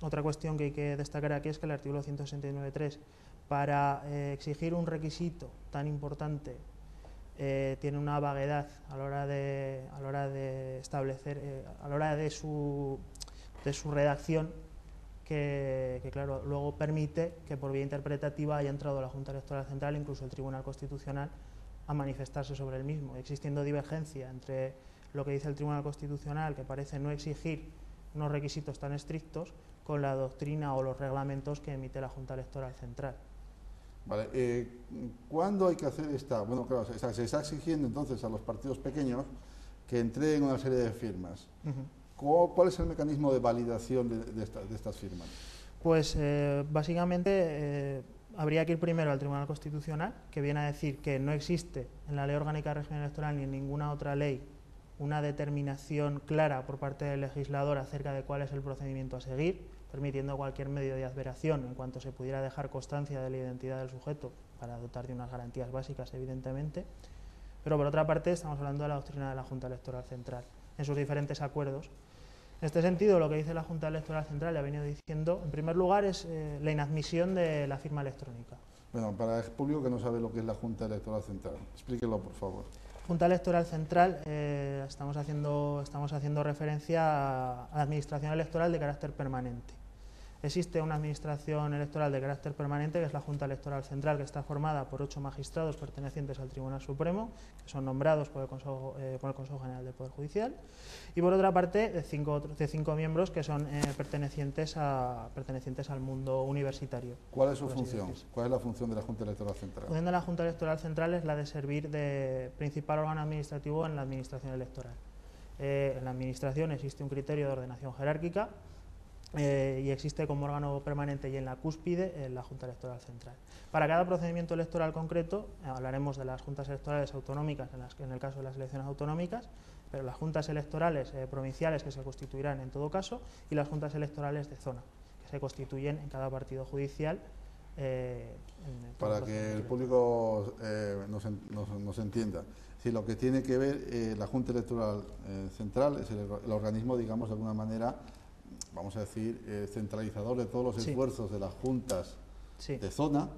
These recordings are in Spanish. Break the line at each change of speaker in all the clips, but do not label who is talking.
otra cuestión que hay que destacar aquí es que el artículo 169.3, para exigir un requisito tan importante, tiene una vaguedad a la hora de establecer, a la hora de su redacción, que claro, luego permite que por vía interpretativa haya entrado la Junta Electoral Central, incluso el Tribunal Constitucional, a manifestarse sobre el mismo, existiendo divergencia entre lo que dice el Tribunal Constitucional, que parece no exigir unos requisitos tan estrictos, con la doctrina o los reglamentos que emite la Junta Electoral Central.
Vale, ¿cuándo hay que hacer esta? Bueno, claro, se está exigiendo entonces a los partidos pequeños que entreguen una serie de firmas. ¿Cuál es el mecanismo de validación de estas firmas?
Pues básicamente habría que ir primero al Tribunal Constitucional, que viene a decir que no existe en la Ley Orgánica de Régimen Electoral ni en ninguna otra ley una determinación clara por parte del legislador acerca de cuál es el procedimiento a seguir, permitiendo cualquier medio de adveración en cuanto se pudiera dejar constancia de la identidad del sujeto para dotar de unas garantías básicas, evidentemente. Pero por otra parte estamos hablando de la doctrina de la Junta Electoral Central en sus diferentes acuerdos. En este sentido, lo que dice la Junta Electoral Central, ya ha venido diciendo, en primer lugar, es la inadmisión de la firma electrónica.
Bueno, para el público que no sabe lo que es la Junta Electoral Central, explíquelo, por favor.
Junta Electoral Central, estamos haciendo referencia a la administración electoral de carácter permanente. Existe una administración electoral de carácter permanente, que es la Junta Electoral Central, que está formada por 8 magistrados pertenecientes al Tribunal Supremo, que son nombrados por el Consejo General del Poder Judicial, y por otra parte de cinco miembros que son pertenecientes al mundo universitario.
¿Cuál es su función? ¿Cuál es la función de la Junta Electoral Central?
La función de la Junta Electoral Central es la de servir de principal órgano administrativo en la administración electoral. En la administración existe un criterio de ordenación jerárquica, y existe como órgano permanente y en la cúspide la Junta Electoral Central. Para cada procedimiento electoral concreto, hablaremos de las juntas electorales autonómicas en el caso de las elecciones autonómicas, pero las juntas electorales provinciales, que se constituirán en todo caso, y las juntas electorales de zona, que se constituyen en cada partido judicial.
Para que el público nos entienda, si lo que tiene que ver la Junta Electoral Central es el organismo, digamos, de alguna manera, vamos a decir, centralizador de todos los esfuerzos de las juntas de zona,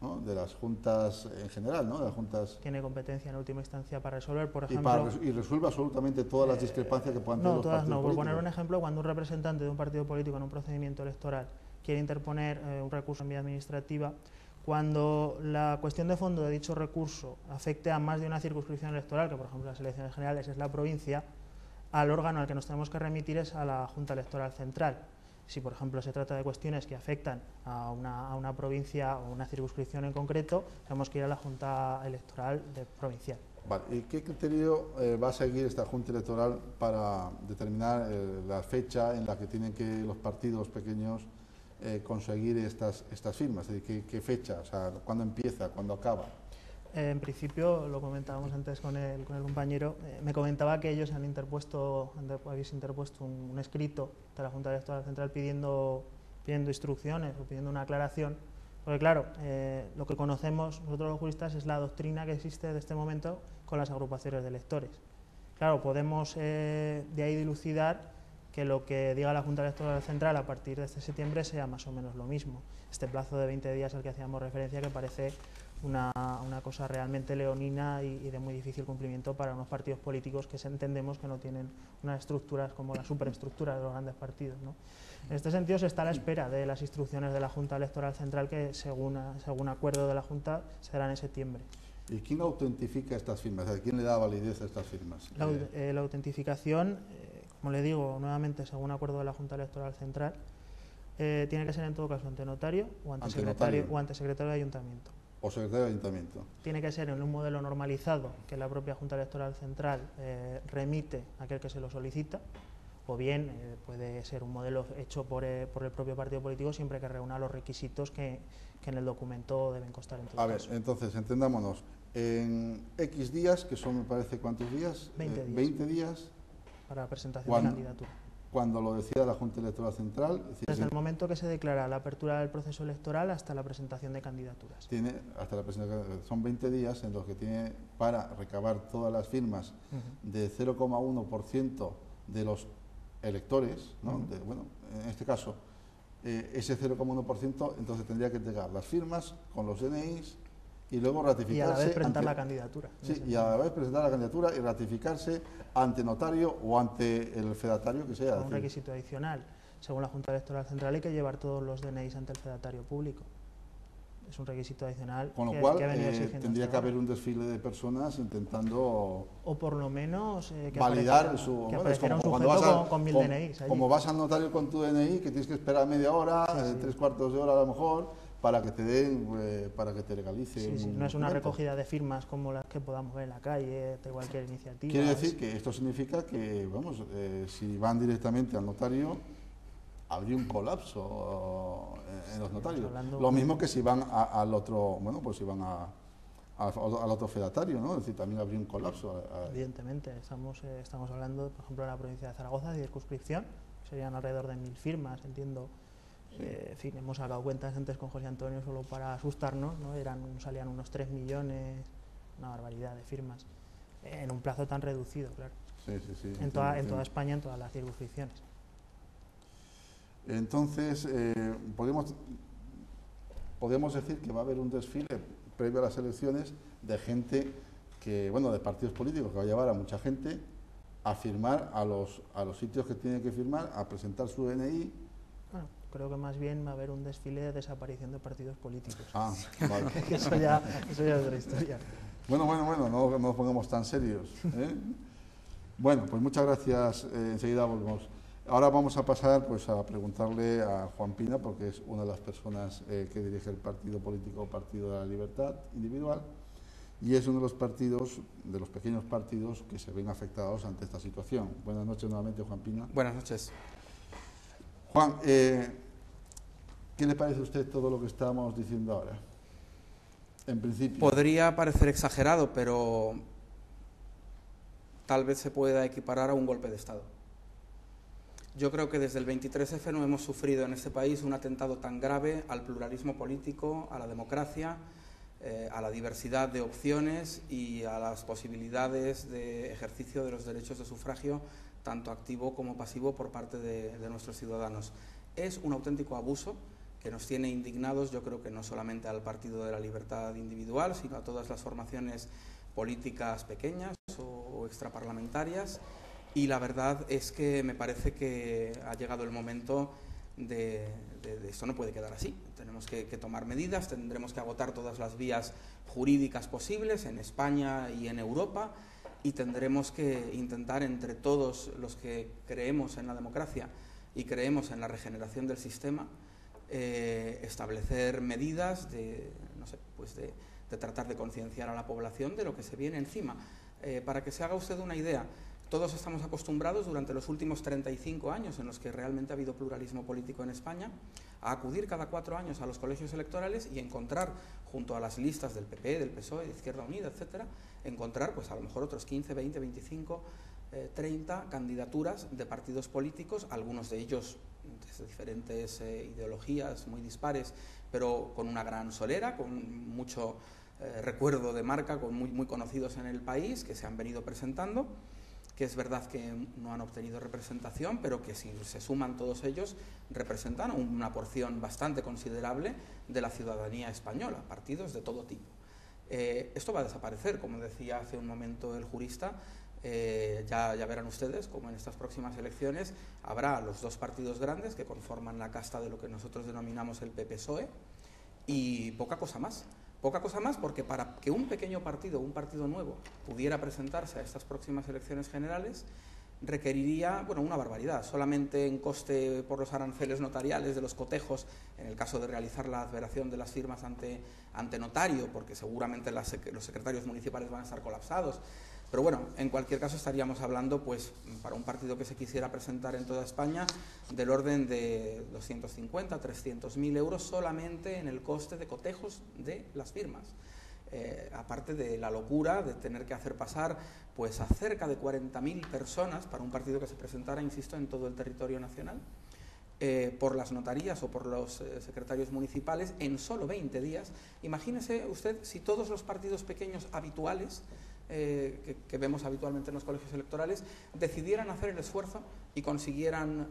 ¿no? De las juntas en general, ¿no? De las juntas...
Tiene competencia en última instancia para resolver, por ejemplo...
Y resuelve absolutamente todas las discrepancias que puedan tener los partidos políticos.
Por poner un ejemplo, cuando un representante de un partido político en un procedimiento electoral quiere interponer un recurso en vía administrativa, cuando la cuestión de fondo de dicho recurso afecte a más de una circunscripción electoral, que por ejemplo las elecciones generales es la provincia, al órgano al que nos tenemos que remitir es a la Junta Electoral Central. Si, por ejemplo, se trata de cuestiones que afectan a una provincia o una circunscripción en concreto, tenemos que ir a la Junta Electoral Provincial.
Vale. ¿Y qué criterio va a seguir esta Junta Electoral para determinar la fecha en la que tienen que los partidos pequeños conseguir estas firmas? Es decir, ¿qué fecha? O sea, ¿cuándo empieza? ¿Cuándo acaba?
En principio, lo comentábamos antes con el compañero, me comentaba que ellos habéis interpuesto un escrito de la Junta Electoral Central pidiendo instrucciones o pidiendo una aclaración, porque claro, lo que conocemos nosotros los juristas es la doctrina que existe de este momento con las agrupaciones de electores. Claro, podemos de ahí dilucidar que lo que diga la Junta Electoral Central a partir de este septiembre sea más o menos lo mismo. Este plazo de 20 días al que hacíamos referencia, que parece una cosa realmente leonina y de muy difícil cumplimiento para unos partidos políticos que entendemos que no tienen unas estructuras como la superestructura de los grandes partidos, ¿no? En este sentido se está a la espera de las instrucciones de la Junta Electoral Central, que según acuerdo de la Junta serán en septiembre.
¿Y quién autentifica estas firmas? ¿Quién le da validez a estas firmas?
La autentificación, como le digo, nuevamente según acuerdo de la Junta Electoral Central, tiene que ser en todo caso ante notario o ante secretario de ayuntamiento.
O secretario de ayuntamiento.
Tiene que ser en un modelo normalizado que la propia Junta Electoral Central remite a aquel que se lo solicita, o bien puede ser un modelo hecho por el propio partido político, siempre que reúna los requisitos que en el documento deben constar en todo caso.
A ver, entonces, entendámonos, en X días, que son, me parece, ¿cuántos días?
20 días.
20 días.
Para la presentación de candidatura.
Cuando lo decida la Junta Electoral Central...
Desde el momento que se declara la apertura del proceso electoral hasta la presentación de candidaturas.
Son 20 días en los que tiene para recabar todas las firmas de 0,1% de los electores, ¿no? Bueno, en este caso, ese 0,1%, entonces tendría que entregar las firmas con los DNIs y luego ratificarse.
Y a la vez presentar la candidatura.
Sí, y a la vez presentar la candidatura y ratificarse ante notario o ante el fedatario que sea.
Un requisito adicional. Según la Junta Electoral Central hay que llevar todos los DNIs ante el fedatario público. Es un requisito adicional.
Con lo cual
que ha venido exigiendo
tendría que haber un desfile de personas intentando...
O por lo menos que
validar
apareciera,
su...
que
bueno,
apareciera un
cuando
sujeto
vas
con 1000 DNIs. Allí.
Como vas al notario con tu DNI, que tienes que esperar media hora,
Sí, sí.
3/4 de hora a lo mejor, para que te den, para que te legalice.
Sí, sí.
un
No es una
documento.
recogida de firmas como las que podamos ver en la calle, de cualquier iniciativa.
Quiere decir que esto significa que, vamos, si van directamente al notario, habría un colapso en los notarios. Lo mismo que si van al otro, bueno, pues si van al otro fedatario, ¿no? Es decir, también habría un colapso.
Evidentemente, estamos hablando, por ejemplo, de la provincia de Zaragoza, de circunscripción, serían alrededor de 1000 firmas, entiendo.
Sí.
En fin, hemos sacado cuentas antes con José Antonio solo para asustarnos, ¿no? Salían unos 3 millones, una barbaridad de firmas, en un plazo tan reducido, claro.
Sí, sí, sí.
En toda España, en todas las circunscripciones.
Entonces, podemos decir que va a haber un desfile previo a las elecciones de gente que, bueno, de partidos políticos, que va a llevar a mucha gente a firmar a los sitios que tienen que firmar, a presentar su DNI.
Bueno, creo que más bien va a haber un desfile de desaparición de partidos políticos.
Ah, vale.
Eso ya es otra historia.
Bueno, no nos pongamos tan serios, ¿eh? Bueno, pues muchas gracias, enseguida volvemos. Ahora vamos a pasar pues a preguntarle a Juan Pina, porque es una de las personas que dirige el partido político Partido de la Libertad Individual, y es uno de los partidos, de los pequeños partidos que se ven afectados ante esta situación. Buenas noches nuevamente, Juan Pina.
Buenas noches.
Juan, ¿qué le parece a usted todo lo que estamos diciendo ahora? En principio.
Podría parecer exagerado, pero tal vez se pueda equiparar a un golpe de Estado. Yo creo que desde el 23F no hemos sufrido en este país un atentado tan grave al pluralismo político, a la democracia, a la diversidad de opciones y a las posibilidades de ejercicio de los derechos de sufragio, tanto activo como pasivo, por parte de nuestros ciudadanos. Es un auténtico abuso que nos tiene indignados, yo creo que no solamente al Partido de la Libertad Individual, sino a todas las formaciones políticas pequeñas o extraparlamentarias. Y la verdad es que me parece que ha llegado el momento de esto no puede quedar así. Tenemos que tomar medidas, tendremos que agotar todas las vías jurídicas posibles en España y en Europa, y tendremos que intentar, entre todos los que creemos en la democracia y creemos en la regeneración del sistema, establecer medidas de tratar de concienciar a la población de lo que se viene encima. Para que se haga usted una idea, todos estamos acostumbrados durante los últimos 35 años en los que realmente ha habido pluralismo político en España a acudir cada 4 años a los colegios electorales y encontrar, junto a las listas del PP, del PSOE, de Izquierda Unida, etcétera, encontrar pues a lo mejor otros 15, 20, 25, 30 candidaturas de partidos políticos, algunos de ellos de diferentes ideologías muy dispares, pero con una gran solera, con mucho recuerdo de marca, con muy conocidos en el país, que se han venido presentando, que es verdad que no han obtenido representación, pero que si se suman todos ellos, representan una porción bastante considerable de la ciudadanía española, partidos de todo tipo. Esto va a desaparecer, como decía hace un momento el jurista. Ya verán ustedes como en estas próximas elecciones habrá los dos partidos grandes que conforman la casta de lo que nosotros denominamos el PP-PSOE, y poca cosa más. Poca cosa más, porque para que un pequeño partido, un partido nuevo, pudiera presentarse a estas próximas elecciones generales, requeriría, bueno, una barbaridad. Solamente en coste por los aranceles notariales de los cotejos, en el caso de realizar la adveración de las firmas ante notario, porque seguramente los secretarios municipales van a estar colapsados. Pero bueno, en cualquier caso estaríamos hablando, pues, para un partido que se quisiera presentar en toda España, del orden de 250, 300.000 euros solamente en el coste de cotejos de las firmas. Aparte de la locura de tener que hacer pasar pues a cerca de 40.000 personas para un partido que se presentara, insisto, en todo el territorio nacional, por las notarías o por los secretarios municipales en solo 20 días. Imagínese usted si todos los partidos pequeños habituales que vemos habitualmente en los colegios electorales decidieran hacer el esfuerzo y consiguieran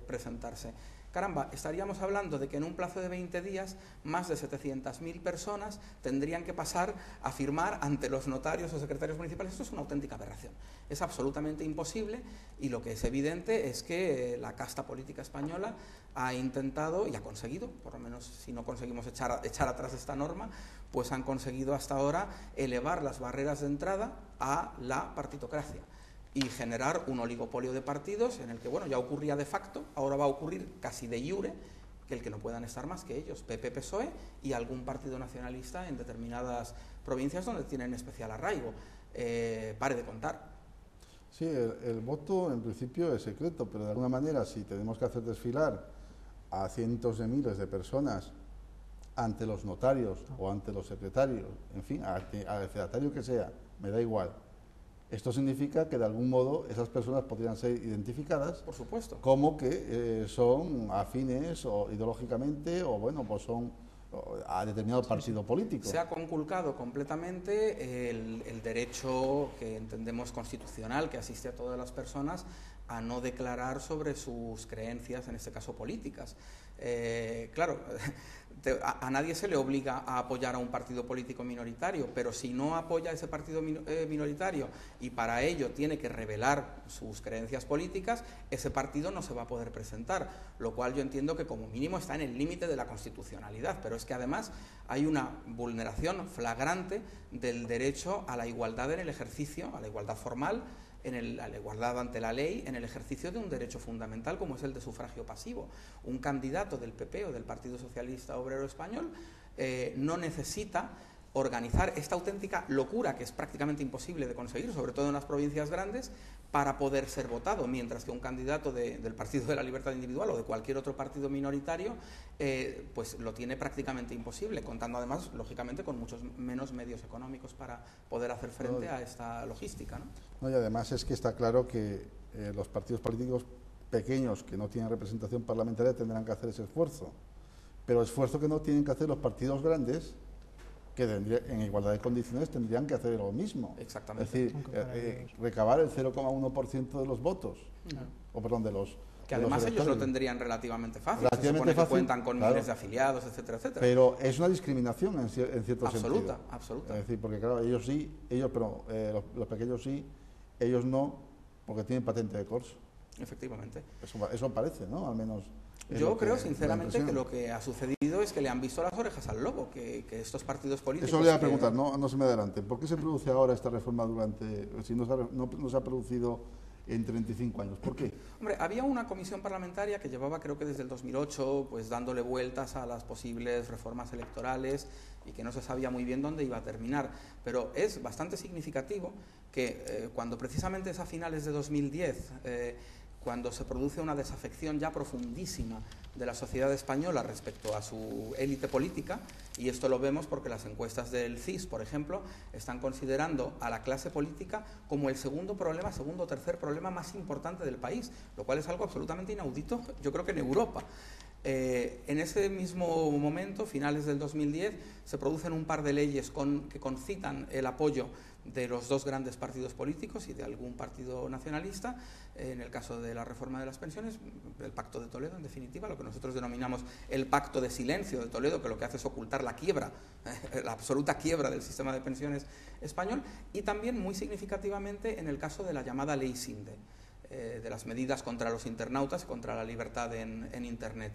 presentarse. caramba, estaríamos hablando de que en un plazo de 20 días más de 700.000 personas tendrían que pasar a firmar ante los notarios o secretarios municipales. Esto es una auténtica aberración. Es absolutamente imposible, y lo que es evidente es que la casta política española ha intentado y ha conseguido, por lo menos si no conseguimos echar atrás esta norma, pues han conseguido hasta ahora elevar las barreras de entrada a la partitocracia y generar un oligopolio de partidos en el que, bueno, ya ocurría de facto, ahora va a ocurrir casi de iure, que el que no puedan estar más que ellos, PP, PSOE y algún partido nacionalista en determinadas provincias donde tienen especial arraigo. Pare de contar.
Sí, el voto en principio es secreto, pero de alguna manera si tenemos que hacer desfilar a cientos de miles de personas ante los notarios o ante los secretarios, en fin, al secretario que sea, me da igual. Esto significa que de algún modo esas personas podrían ser identificadas,
por supuesto,
como que son afines o ideológicamente o bueno, pues son a determinado partido político.
Se ha conculcado completamente el derecho que entendemos constitucional, que asiste a todas las personas a no declarar sobre sus creencias, en este caso políticas. Claro, a nadie se le obliga a apoyar a un partido político minoritario, pero si no apoya a ese partido minoritario y para ello tiene que revelar sus creencias políticas, ese partido no se va a poder presentar, lo cual yo entiendo que como mínimo está en el límite de la constitucionalidad, pero es que además hay una vulneración flagrante del derecho a la igualdad en el ejercicio, a la igualdad formal, a la igualdad ante la ley, en el ejercicio de un derecho fundamental como es el de sufragio pasivo. Un candidato del PP o del Partido Socialista Obrero Español no necesita organizar esta auténtica locura que es prácticamente imposible de conseguir, sobre todo en las provincias grandes, para poder ser votado, mientras que un candidato del Partido de la Libertad Individual o de cualquier otro partido minoritario pues lo tiene prácticamente imposible, contando además, lógicamente, con muchos menos medios económicos para poder hacer frente a esta logística, ¿no?
No, y además es que está claro que los partidos políticos pequeños que no tienen representación parlamentaria tendrán que hacer ese esfuerzo, pero esfuerzo que no tienen que hacer los partidos grandes, que en igualdad de condiciones tendrían que hacer lo mismo.
Exactamente.
Es decir, recabar el 0,1% de los votos, o perdón, de los...
Que además ellos lo tendrían relativamente fácil, se supone que cuentan con miles de afiliados, etcétera, etcétera.
Pero es una discriminación en cierto sentido.
Absoluta.
Es decir, porque claro, ellos sí, pero los pequeños sí, ellos no, porque tienen patente de corso.
Efectivamente.
Eso parece, ¿no? Al menos...
Yo creo sinceramente que lo que ha sucedido es que le han visto las orejas al lobo, que estos partidos políticos...
Eso le voy a preguntar, no se me adelante. ¿Por qué se produce ahora esta reforma si no se ha producido en 35 años? ¿Por qué?
Hombre, había una comisión parlamentaria que llevaba, creo que desde el 2008, pues dándole vueltas a las posibles reformas electorales y que no se sabía muy bien dónde iba a terminar. Pero es bastante significativo que cuando precisamente es a finales de 2010... cuando se produce una desafección ya profundísima de la sociedad española respecto a su élite política, y esto lo vemos porque las encuestas del CIS, por ejemplo, están considerando a la clase política como el segundo o tercer problema más importante del país, lo cual es algo absolutamente inaudito, yo creo que en Europa. En ese mismo momento, finales del 2010, se producen un par de leyes que concitan el apoyo de los dos grandes partidos políticos y de algún partido nacionalista, en el caso de la reforma de las pensiones, el Pacto de Toledo, en definitiva, lo que nosotros denominamos el Pacto de Silencio de Toledo, que lo que hace es ocultar la quiebra, la absoluta quiebra del sistema de pensiones español, y también muy significativamente en el caso de la llamada Ley Sinde, de las medidas contra los internautas y contra la libertad en Internet.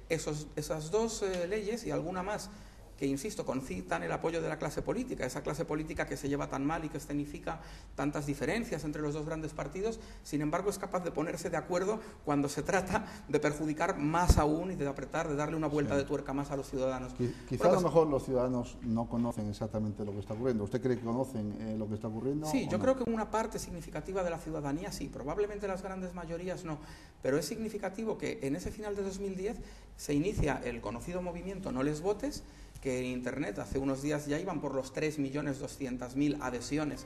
Esas dos leyes y alguna más que, insisto, concitan el apoyo de la clase política, esa clase política que se lleva tan mal y que escenifica tantas diferencias entre los dos grandes partidos, sin embargo es capaz de ponerse de acuerdo cuando se trata de perjudicar más aún y de apretar, de darle una vuelta de tuerca más a los ciudadanos.
Quizá a lo mejor los ciudadanos no conocen exactamente lo que está ocurriendo. ¿Usted cree que conocen lo que está ocurriendo?
Sí, yo creo que una parte significativa de la ciudadanía sí, probablemente las grandes mayorías no, pero es significativo que en ese final de 2010 se inicia el conocido movimiento No les votes, que en Internet hace unos días ya iban por los 3.200.000 adhesiones